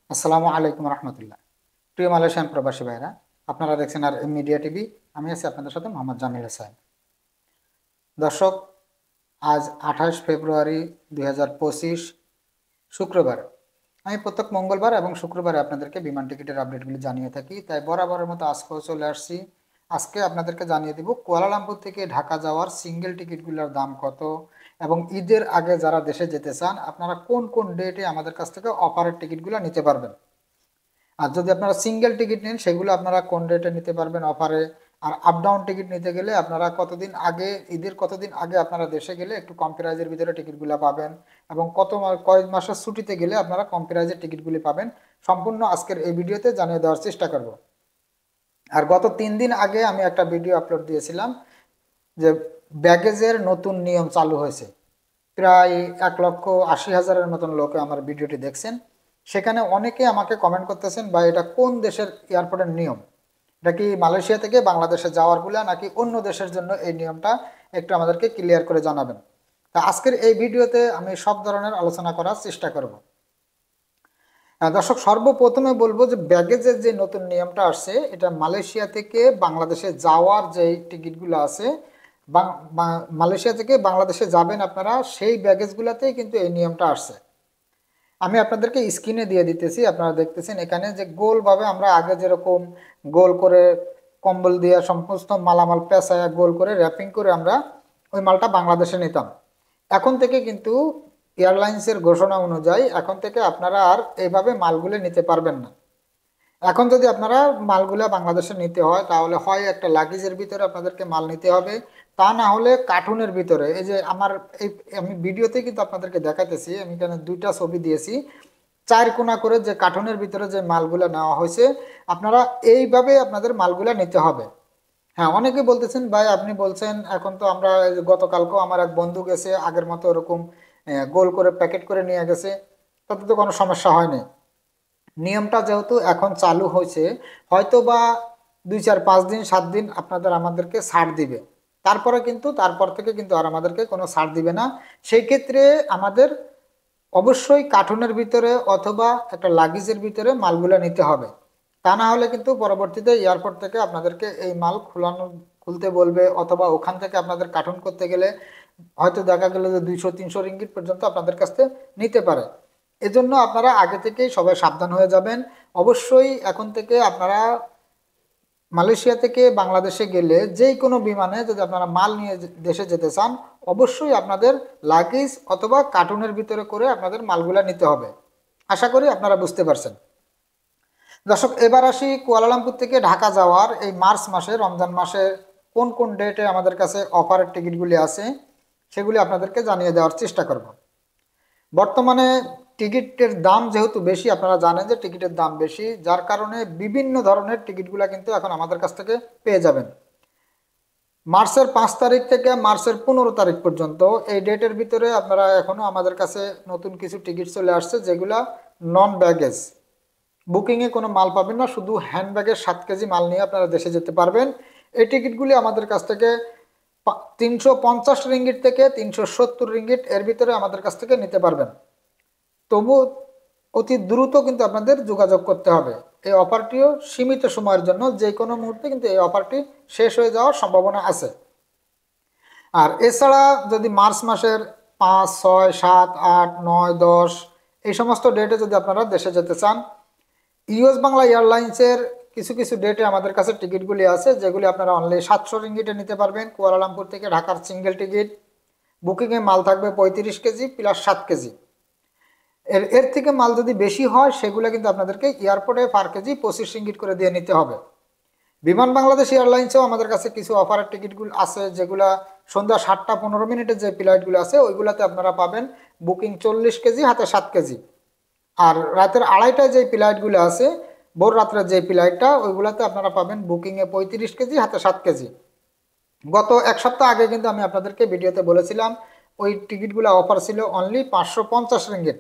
আসসালামু আলাইকুম রহমতুল্লাহ। প্রিয় মালয়েশিয়ান প্রবাসী ভাইরা, আপনারা দেখছেন আর এম মিডিয়া টিভি। আমি আছি আপনাদের সাথে মোহাম্মদ জামিল হোসেন। দর্শক, আজ 28 ফেব্রুয়ারি 2025 শুক্রবার। আমি প্রত্যেক মঙ্গলবার এবং শুক্রবারে আপনাদেরকে বিমান টিকিটের আপডেটগুলি জানিয়ে থাকি, তাই বরাবরের মতো আজকেও চলে আসছি। আজকে আপনাদেরকে জানিয়ে দিব কুয়ালালামপুর থেকে ঢাকা যাওয়ার সিঙ্গেল টিকিটগুলোর দাম কত, এবং ঈদের আগে যারা দেশে যেতে চান আপনারা কোন কোন ডেটে আমাদের কাছ থেকে অফারের টিকিটগুলো নিতে পারবেন। আর যদি আপনারা সিঙ্গেল টিকিট নেন সেগুলো আপনারা কোন রেটে নিতে পারবেন অফারে। আর আপ ডাউন টিকিট নিতে গেলে আপনারা কতদিন আগে, ঈদের কতদিন আগে আপনারা দেশে গেলে একটু কম প্রাইজের ভিতরে টিকিটগুলো পাবেন, এবং কয়েক মাসের ছুটিতে গেলে আপনারা কম প্রাইজের টিকিটগুলি পাবেন, সম্পূর্ণ আজকের এই ভিডিওতে জানিয়ে দেওয়ার চেষ্টা করব। আর গত 3 দিন আগে আমি একটা ভিডিও আপলোড দিয়েছিলাম যে ব্যাগেজের নতুন নিয়ম চালু হয়েছে। প্রায় 1,80,000-এর মতন লোকে আমার ভিডিওটি দেখছেন। সেখানে অনেকে আমাকে কমেন্ট করতেছেন, বা এটা কোন দেশের এয়ারপোর্টের নিয়ম, এটা কি মালয়েশিয়া থেকে বাংলাদেশে যাওয়ারগুলা নাকি অন্য দেশের জন্য এই নিয়মটা একটু আমাদেরকে ক্লিয়ার করে জানাবেন। তা আজকের এই ভিডিওতে আমি সব ধরনের আলোচনা করার চেষ্টা করব। দর্শক, সর্বপ্রথমে বলবো যে ব্যাগেজের যে নতুন নিয়মটা আসছে, এটা মালয়েশিয়া থেকে বাংলাদেশে যাওয়ার যে টিকিটগুলো আছে, মালয়েশিয়া থেকে বাংলাদেশে যাবেন আপনারা, সেই ব্যাগেজগুলোতেই কিন্তু এই নিয়মটা আসছে। আমি আপনাদেরকে স্ক্রিনে দিয়ে দিতেছি, আপনারা দেখতেছেন এখানে যে গোলভাবে আমরা আগে যেরকম গোল করে কম্বল দিয়ে সমস্ত মালামাল পেঁচায়া গোল করে র্যাপিং করে আমরা ওই মালটা বাংলাদেশে নিতাম। এখন থেকে কিন্তু এয়ারলাইন্সের ঘোষণা অনুযায়ী এখন থেকে আপনারা আর এইভাবে মালগুলো নিতে পারবেন না। এখন যদি আপনারা মালগুলা বাংলাদেশে নিতে হয়, তাহলে হয় একটা লাগেজের ভিতরে আপনাদেরকে মাল নিতে হবে, তা না হলে কার্টুনের ভিতরে। এই যে আমার এই আমি ভিডিওতে কিন্তু আপনাদেরকে দেখাইতেছি, আমি এখানে দুইটা ছবি দিয়েছি, 4 কোণা করে যে কার্টুনের ভিতরে যে মালগুলা নেওয়া হয়েছে, আপনারা এইভাবে আপনাদের মালগুলা নিতে হবে। হ্যাঁ, অনেকে বলতেছেন ভাই আপনি বলছেন এখন তো আমরা গতকালকেও আমার এক বন্ধু গেছে আগের মতো ওরকম গোল করে প্যাকেট করে নিয়ে গেছে, তাতে তো কোনো সমস্যা হয়নি। নিয়মটা যেহেতু এখন চালু হয়েছে, হয়তো বা 2, 4, 5 দিন 7 দিন আপনাদের আমাদেরকে ছাড় দিবে, তারপর থেকে কিন্তু আর আমাদেরকে কোনো ছাড় দিবে না। সেই ক্ষেত্রে আমাদের অবশ্যই কার্টুনের ভিতরে অথবা একটা লাগেজের ভিতরে মালগুলো নিতে হবে। তা না হলে কিন্তু পরবর্তীতে এয়ারপোর্ট থেকে আপনাদেরকে এই মাল খুলতে বলবে, অথবা ওখান থেকে আপনাদের কার্টুন করতে গেলে হয়তো দেখা গেল যে 200-300 রিঙ্গিট পর্যন্ত আপনাদের কাছ থেকে নিতে পারে। এজন্য আপনারা আগে থেকেই সবাই সাবধান হয়ে যাবেন। অবশ্যই এখন থেকে আপনারা মালয়েশিয়া থেকে বাংলাদেশে গেলে যে কোনো বিমানে যদি আপনারা মাল নিয়ে দেশে যেতে চান, অবশ্যই আপনাদের লাগেজ অথবা কার্টুনের ভিতরে করে আপনাদের মালগুলা নিতে হবে। আশা করি আপনারা বুঝতে পারছেন। দর্শক, এবার আসি কুয়ালালামপুর থেকে ঢাকা যাওয়ার এই মার্চ মাসে, রমজান মাসে কোন কোন ডেটে আমাদের কাছে অফারের টিকিটগুলি আছে সেগুলি আপনাদেরকে জানিয়ে দেওয়ার চেষ্টা করব। বর্তমানে টিকিটের দাম যেহেতু বেশি, আপনারা জানেন যে টিকিটের দাম বেশি, যার কারণে বিভিন্ন ধরনের টিকিটগুলো কিন্তু এখন আমাদের কাছ থেকে পেয়ে যাবেন। মার্চের 5 তারিখ থেকে মার্চের 15 তারিখ পর্যন্ত এই ডেটের ভিতরে আপনারা এখনও আমাদের কাছে নতুন কিছু টিকিট চলে আসছে, যেগুলা নন ব্যাগেজ। বুকিংয়ে কোনো মাল পাবেন না, শুধু হ্যান্ডব্যাগের 7 কেজি মাল নিয়ে আপনারা দেশে যেতে পারবেন। এই টিকিটগুলি আমাদের কাছ থেকে 350 রিঙ্গিট থেকে 370 রিঙ্গিট এর ভিতরে আমাদের কাছ থেকে নিতে পারবেন। তবু অতি দ্রুত কিন্তু আপনাদের যোগাযোগ করতে হবে। এই অফারটিও সীমিত সময়ের জন্য, যে কোনো মুহূর্তে কিন্তু এই অফারটি শেষ হয়ে যাওয়ার সম্ভাবনা আছে। আর এছাড়া যদি মার্চ মাসের 5, 6, 7, 8, 9, 10 এই সমস্ত ডেটে যদি আপনারা দেশে যেতে চান, ইউএস বাংলা এয়ারলাইন্সের কিছু কিছু ডেটে আমাদের কাছে টিকিটগুলি আছে, যেগুলি আপনারা অনলি 700 রিঙ্গিটে নিতে পারবেন। কুয়ালালামপুর থেকে ঢাকার সিঙ্গেল টিকিট, বুকিংয়ে মাল থাকবে 35 কেজি প্লাস 7 কেজি। এর থেকে মাল যদি বেশি হয় সেগুলো কিন্তু আপনাদেরকে এয়ারপোর্টে পার কেজি 25 রিঙ্গিট করে দিয়ে নিতে হবে। বিমান বাংলাদেশ এয়ারলাইন্সেও আমাদের কাছে কিছু অফারের টিকিটগুলো আছে, যেগুলা সন্ধ্যা 7টা 15 মিনিটের যে ফ্লাইটগুলো আছে ওইগুলোতে আপনারা পাবেন বুকিং 40 কেজি হাতে 7 কেজি। আর রাতের 2:30টায় যে ফ্লাইটগুলো আছে, ভোর রাত্রের যে ফ্লাইটটা, ওইগুলোতে আপনারা পাবেন বুকিংয়ে 35 কেজি হাতে 7 কেজি। গত 1 সপ্তাহ আগে কিন্তু আমি আপনাদেরকে ভিডিওতে বলেছিলাম ওই টিকিটগুলো অফার ছিল অনলি 550 রিঙ্গিট।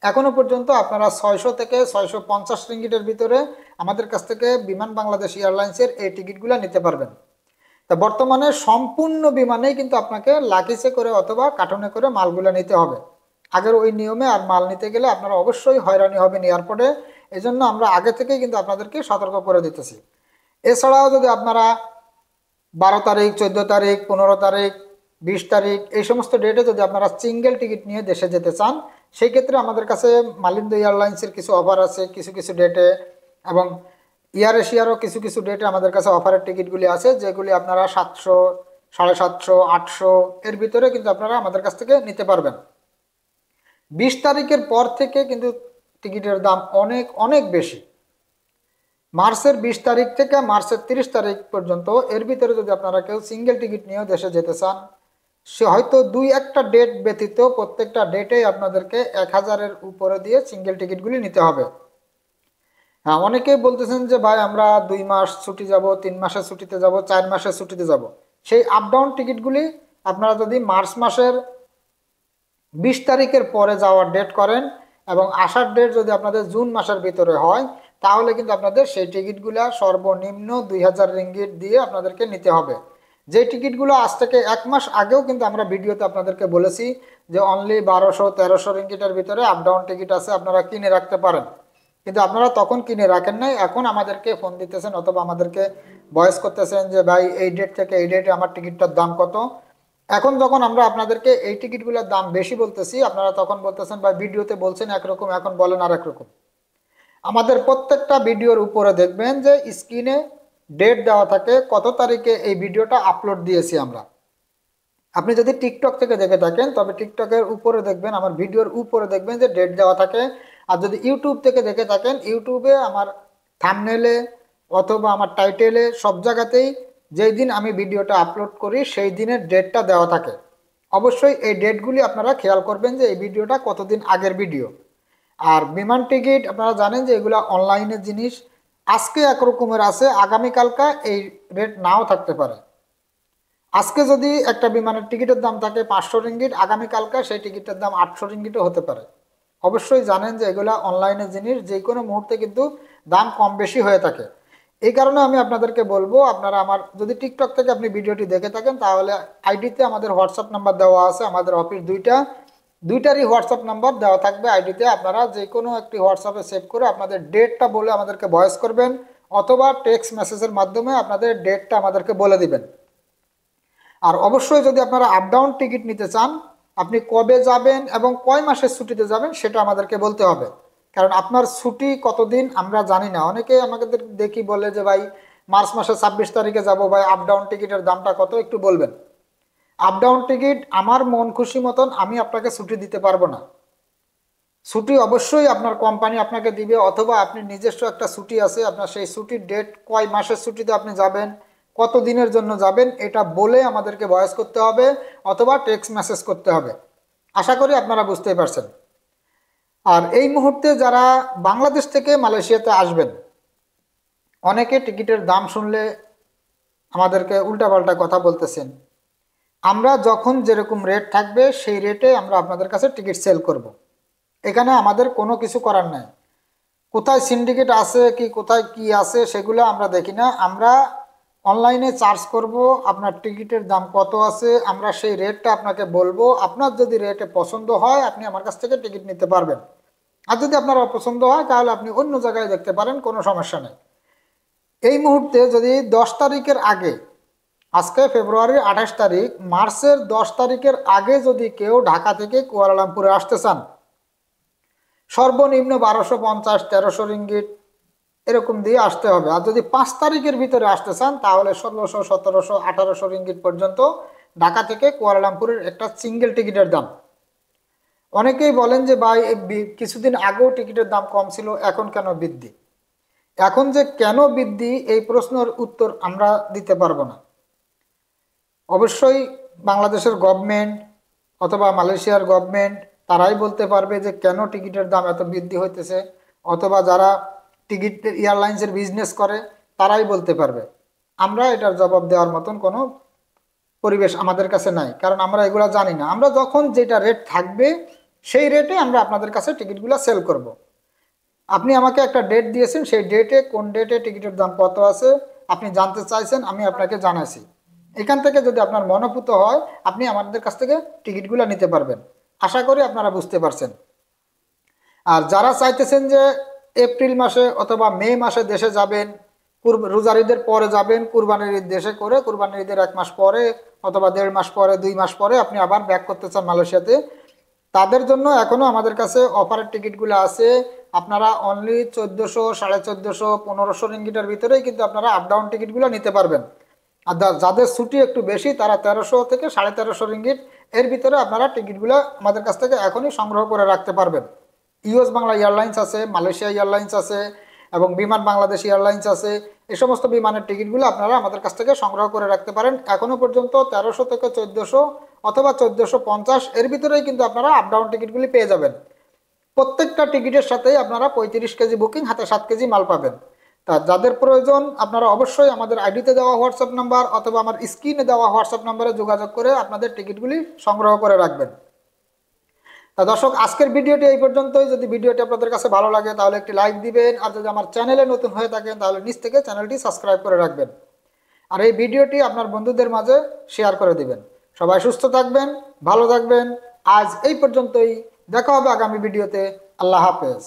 এখনো পর্যন্ত আপনারা 600 থেকে 650 রিঙ্গিটের ভিতরে আমাদের কাছ থেকে বিমান বাংলাদেশ এয়ারলাইন্সের এই টিকিটগুলো নিতে পারবেন। তা বর্তমানে সম্পূর্ণ বিমানেই কিন্তু আপনাকে লাগেজে করে অথবা কার্টুনে করে মালগুলো নিতে হবে। আগের ওই নিয়মে আর মাল নিতে গেলে আপনারা অবশ্যই হয়রানি হবেন এয়ারপোর্টে, এই জন্য আমরা আগে থেকেই কিন্তু আপনাদেরকে সতর্ক করে দিতেছি। এছাড়াও যদি আপনারা 12 তারিখ, 14 তারিখ, 15 তারিখ, 20 তারিখ এই সমস্ত ডেটে যদি আপনারা সিঙ্গেল টিকিট নিয়ে দেশে যেতে চান, সেই ক্ষেত্রে আমাদের কাছে মালিন্দ এয়ারলাইন্সের কিছু অফার আছে কিছু কিছু ডেটে, এবং এয়ার এশিয়ারও কিছু কিছু ডেটে আমাদের কাছে অফারের টিকিটগুলি আছে, যেগুলি আপনারা 700, 750, 800 এর ভিতরে কিন্তু আপনারা আমাদের কাছ থেকে নিতে পারবেন। 20 তারিখের পর থেকে কিন্তু টিকিটের দাম অনেক অনেক বেশি। মার্চের 20 তারিখ থেকে মার্চের 30 তারিখ পর্যন্ত এর ভিতরে যদি আপনারা কেউ সিঙ্গেল টিকিট নিয়েও দেশে যেতে চান, সে হয়তো 2-1টা ডেট ব্যতীত প্রত্যেকটা ডেটেই আপনাদেরকে 1000-এর উপরে দিয়ে সিঙ্গেল টিকিটগুলি নিতে হবে। হ্যাঁ, অনেকেই বলতেছেন যে ভাই আমরা 2 মাস ছুটি যাব, 3 মাসের ছুটিতে যাব, 4 মাসের ছুটিতে যাব। সেই আপ ডাউন টিকিটগুলি আপনারা যদি মার্চ মাসের 20 তারিখের পরে যাওয়ার ডেট করেন এবং আসার ডেট যদি আপনাদের জুন মাসের ভিতরে হয়, তাহলে কিন্তু আপনাদের সেই টিকিটগুলো সর্বনিম্ন 2000 রিঙ্গিট দিয়ে আপনাদেরকে নিতে হবে। যে টিকিটগুলো আজ থেকে 1 মাস আগেও কিন্তু আমরা ভিডিওতে আপনাদেরকে বলেছি যে অনলি 1200-1300 রিঙ্গিটের ভিতরে আপ ডাউন টিকিট আছে, আপনারা কিনে রাখতে পারেন, কিন্তু আপনারা তখন কিনে রাখেন নাই। এখন আমাদেরকে ফোন দিতেছেন অথবা আমাদেরকে ভয়েস করতেছেন যে ভাই এই ডেট থেকে এই ডেটে আমার টিকিটটার দাম কত। এখন যখন আমরা আপনাদেরকে এই টিকিটগুলোর দাম বেশি বলতেছি, আপনারা তখন বলতেছেন ভাই ভিডিওতে বলছেন একরকম, এখন বলেন আর একরকম। আমাদের প্রত্যেকটা ভিডিওর উপরে দেখবেন যে স্ক্রিনে ডেট দেওয়া থাকে কত তারিখে এই ভিডিওটা আপলোড দিয়েছি আমরা। আপনি যদি টিকটক থেকে দেখে থাকেন তবে টিকটকের উপরে দেখবেন, আমার ভিডিওর উপরে দেখবেন যে ডেট দেওয়া থাকে। আর যদি ইউটিউব থেকে দেখে থাকেন, ইউটিউবে আমার থাম্বনেলে অথবা আমার টাইটেলে সব জায়গাতেই যেই দিন আমি ভিডিওটা আপলোড করি সেই দিনের ডেটটা দেওয়া থাকে। অবশ্যই এই ডেটগুলি আপনারা খেয়াল করবেন যে এই ভিডিওটা কতদিন আগের ভিডিও। আর বিমান টিকিট আপনারা জানেন যে এগুলো অনলাইনের জিনিস, আজকে একরকমের আছে, আগামীকালকা এই রেট নাও থাকতে পারে। আজকে যদি একটা বিমানের টিকিটের দাম থাকে 500 রিঙ্গিট, আগামীকালকা সেই টিকিটের দাম 800 রিঙ্গিটও হতে পারে। অবশ্যই জানেন যে এগুলা অনলাইনের জিনিস, যে কোনো মুহূর্তে কিন্তু দাম কম বেশি হয়ে থাকে। এই কারণে আমি আপনাদেরকে বলবো, আপনারা আমার যদি টিকটক থেকে আপনি ভিডিওটি দেখে থাকেন তাহলে আইডিতে আমাদের হোয়াটসঅ্যাপ নাম্বার দেওয়া আছে, আমাদের অফিস দুইটারই হোয়াটসঅ্যাপ নাম্বার দেওয়া থাকবে আইডিতে। আপনারা যে কোনো একটি হোয়াটসঅ্যাপে সেভ করে আপনাদের ডেটটা বলে আমাদেরকে ভয়েস করবেন, অথবা টেক্সট মেসেজের মাধ্যমে আপনাদের ডেটটা আমাদেরকে বলে দিবেন। আর অবশ্যই যদি আপনারা আপ ডাউন টিকিট নিতে চান, আপনি কবে যাবেন এবং কয় মাসের ছুটিতে যাবেন সেটা আমাদেরকে বলতে হবে। কারণ আপনার ছুটি কতদিন আমরা জানি না। অনেকে আমাদের দেখি বলে যে ভাই মার্চ মাসের 26 তারিখে যাব, ভাই আপ ডাউন টিকিটের দামটা কত একটু বলবেন। আপ ডাউন টিকিট আমার মন খুশি মতন আমি আপনাকে ছুটি দিতে পারবো না। ছুটি অবশ্যই আপনার কোম্পানি আপনাকে দিবে, অথবা আপনি নিজস্ব একটা ছুটি আছে, আপনার সেই ছুটির ডেট কয় মাসের ছুটিতে আপনি যাবেন, কত দিনের জন্য যাবেন, এটা বলে আমাদেরকে ভয়েস করতে হবে অথবা টেক্সট মেসেজ করতে হবে। আশা করি আপনারা বুঝতেই পারছেন। আর এই মুহূর্তে যারা বাংলাদেশ থেকে মালয়েশিয়াতে আসবেন, অনেকে টিকিটের দাম শুনলে আমাদেরকে উল্টাপাল্টা কথা বলতেছেন। আমরা যখন যেরকম রেট থাকবে সেই রেটে আমরা আপনাদের কাছে টিকিট সেল করব। এখানে আমাদের কোনো কিছু করার নাই। কোথায় সিন্ডিকেট আছে কি কোথায় কি আছে সেগুলো আমরা দেখি না। আমরা অনলাইনে চার্জ করব আপনার টিকিটের দাম কত আছে, আমরা সেই রেটটা আপনাকে বলবো। আপনার যদি রেটে পছন্দ হয় আপনি আমার কাছ থেকে টিকিট নিতে পারবেন, আর যদি আপনার অপছন্দ হয় তাহলে আপনি অন্য জায়গায় দেখতে পারেন, কোনো সমস্যা নেই। এই মুহূর্তে যদি 10 তারিখের আগে, আজকে ফেব্রুয়ারির 28 তারিখ, মার্চের 10 তারিখের আগে যদি কেউ ঢাকা থেকে কুয়ালালামপুরে আসতে চান, সর্বনিম্ন 1250-1300 রিঙ্গিট এরকম দিয়ে আসতে হবে। আর যদি 5 তারিখের ভিতরে আসতে চান তাহলে 1600, 1700, 1800 রিঙ্গিট পর্যন্ত ঢাকা থেকে কুয়ালালামপুরের একটা সিঙ্গেল টিকিটের দাম। অনেকেই বলেন যে ভাই কিছুদিন আগেও টিকিটের দাম কম ছিল, এখন কেন বৃদ্ধি? এখন যে কেন বৃদ্ধি এই প্রশ্নের উত্তর আমরা দিতে পারবো না। অবশ্যই বাংলাদেশের গভর্নমেন্ট অথবা মালয়েশিয়ার গভর্নমেন্ট তারাই বলতে পারবে যে কেন টিকিটের দাম এত বৃদ্ধি হইতেছে, অথবা যারা টিকিট এয়ারলাইন্সের বিজনেস করে তারাই বলতে পারবে। আমরা এটার জবাব দেওয়ার মতন কোনো পরিবেশ আমাদের কাছে নাই, কারণ আমরা এগুলো জানি না। আমরা যখন যেটা রেট থাকবে সেই রেটে আমরা আপনাদের কাছে টিকিটগুলো সেল করব। আপনি আমাকে একটা ডেট দিয়েছেন, সেই ডেটে কোন ডেটে টিকিটের দাম কত আছে আপনি জানতে চাইছেন, আমি আপনাকে জানাইছি। এখান থেকে যদি আপনার মনোভূত হয় আপনি আমাদের কাছ থেকে টিকিটগুলো নিতে পারবেন। আশা করি আপনারা বুঝতে পারছেন। আর যারা চাইতেছেন যে এপ্রিল মাসে অথবা মে মাসে দেশে যাবেন, রোজার ঈদের পরে যাবেন, কুরবানির ঈদ দেশে করে কুরবানির ঈদের 1 মাস পরে অথবা 1.5 মাস পরে 2 মাস পরে আপনি আবার ব্যাক করতে চান মালয়েশিয়াতে, তাদের জন্য এখনো আমাদের কাছে অফারের টিকিটগুলো আছে। আপনারা অনলি 1400, 1450, 1500 রিঙ্গিটের ভিতরেই কিন্তু আপনারা আপ ডাউন টিকিটগুলো নিতে পারবেন। আর যাদের ছুটি একটু বেশি তারা 1300 থেকে 1350 রিঙ্গিট এর ভিতরে আপনারা টিকিটগুলো আমাদের কাছ থেকে এখনই সংগ্রহ করে রাখতে পারবেন। ইউএস বাংলা এয়ারলাইন্স আছে, মালয়েশিয়া এয়ারলাইন্স আছে এবং বিমান বাংলাদেশ এয়ারলাইন্স আছে। এই সমস্ত বিমানের টিকিটগুলো আপনারা আমাদের কাছ থেকে সংগ্রহ করে রাখতে পারেন। এখনো পর্যন্ত 1300 থেকে 1400 অথবা 1450 এর ভিতরেই কিন্তু আপনারা আপ ডাউন টিকিটগুলি পেয়ে যাবেন। প্রত্যেকটা টিকিটের সাথেই আপনারা 35 কেজি বুকিং, হাতে 7 কেজি মাল পাবেন। তা যাদের প্রয়োজন আপনারা অবশ্যই আমাদের আইডিতে দেওয়া হোয়াটসঅ্যাপ নাম্বার অথবা আমার স্ক্রিনে দেওয়া হোয়াটসঅ্যাপ নাম্বারে যোগাযোগ করে আপনাদের টিকিটগুলি সংগ্রহ করে রাখবেন। তা দর্শক, আজকের ভিডিওটি এই পর্যন্তই। যদি ভিডিওটি আপনাদের কাছে ভালো লাগে তাহলে একটি লাইক দিবেন, আর যদি আমার চ্যানেলে নতুন হয়ে থাকেন তাহলে নিচ থেকে চ্যানেলটি সাবস্ক্রাইব করে রাখবেন, আর এই ভিডিওটি আপনার বন্ধুদের মাঝে শেয়ার করে দিবেন। সবাই সুস্থ থাকবেন, ভালো থাকবেন। আজ এই পর্যন্তই, দেখা হবে আগামী ভিডিওতে। আল্লাহ হাফেজ।